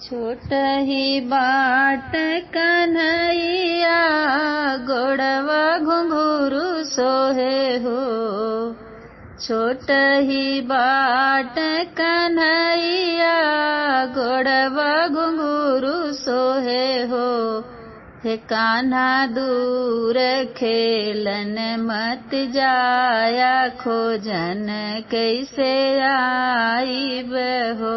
छोट ही बाट कन्हैया गोड़वा घुंघरू सोहे हो। छोट ही बाट कन्हैया गोड़वा घुंघरू सोहे हो। हे कान्हा दूर खेलन मत जाया खोजन कैसे आईब हो।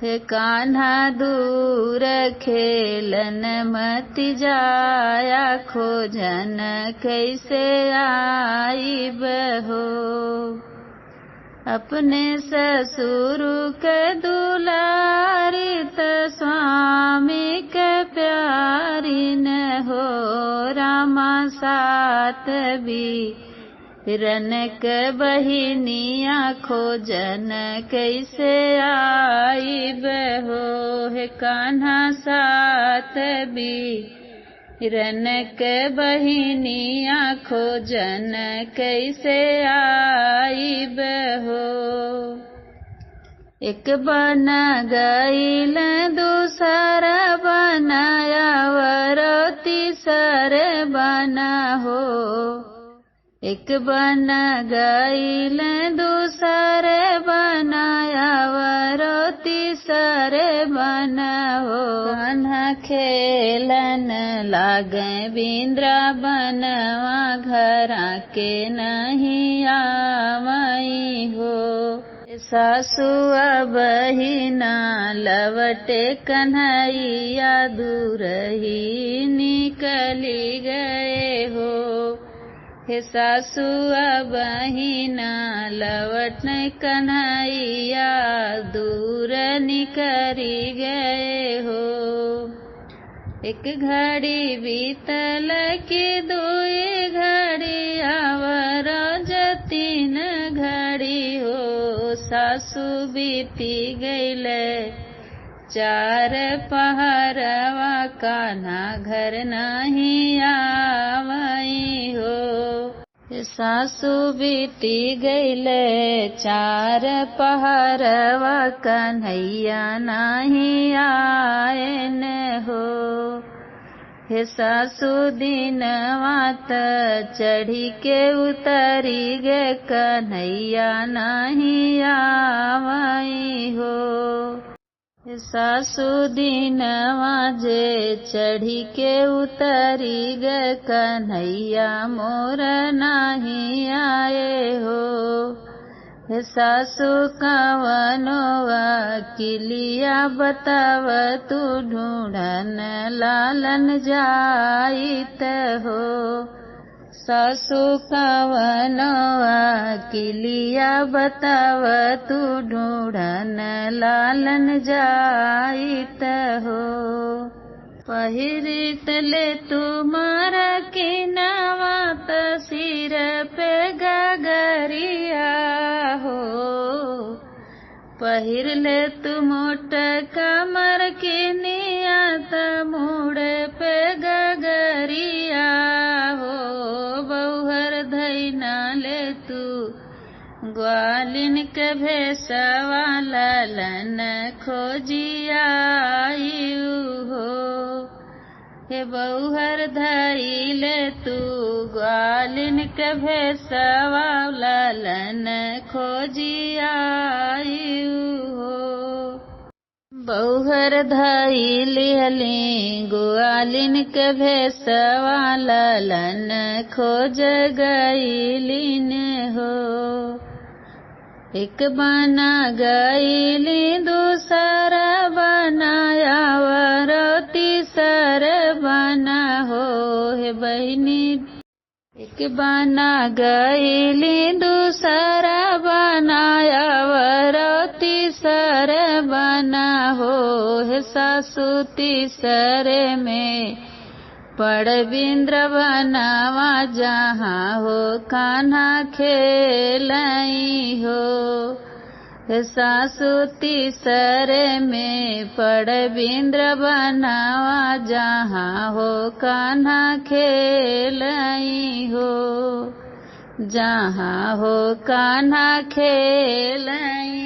हे कान्हा दूर खेलन मत जाया खोजन कैसे आईब हो। अपने ससुर के दुलारी त स्वामी के प्यारी न हो। रामा सात भी रनक बहिनिया खोजन कैसे आईब हो। हे कान्हा सात भी रनक बहिनिया खोजन कैसे आईब हो। एक बन गईल दूसरा बनाया वरो तीसर बना हो। एक बन गईल दूसर बनाया वरो तीसर बना हो। कान्हा खेलन लागे वृंदावनवा घरा के नहीं आवई हो। सासु बहिना लवटे कन्हैया दूर ही निकली गए हो। हे सासु बहिना लवट कन्हैया दूर निकली गए हो। एक घड़ी बीतल की दुई घड़ी आवर तीन घड़ी हो। सासु बीती गईल चार पहरवा कान्हा घर नहीं आवई हो। सासु बीती गईल चार पहरवा कन्हैया नहीं आयन हो। हे सासु दिनवा त चढ़ी के उतरी गे कन्हैया नहीं आवई हो। सासु दिनवा जे चढ़ी के उतरी गे कन्हैया मोर नहीं आए हो। हे सासु कवनो वकीलिया बताव तू ढूंढन लालन जाइत हो। सासु कवनो वकीलिया बताव तू ढूंढन लालन जाइत हो। पहिरित ले तुमार किनवा त सिर पे गगरिया हो। पहिर ले तू मोट कमर किनिया त मुड़ पे गगरिया हो। बहुहर धैना ले तू ग्वालिन के भेसवा लालन खोजिया हो। हे बहुहर धैले तू ग्वालिन के भेसवा लालन खोजिया हो। बहुहर धैली हली ग्वालिन के भेसवा लालन खोज गईलिन हो। एक बना गईली दूसरा बनाया वरो तीसर बना हो। हे बहिनी एक बना गईली दूसरा बनाया वरो तीसर बना हो। हे सासु तीसर में पड़ वृंदावनवा जहाँ हो कान्हा खेलई हो। हे सासु तीसर में पड़ वृंदावनवा जहाँ हो कान्हा खेलई हो। जहाँ हो कान्हा खेलई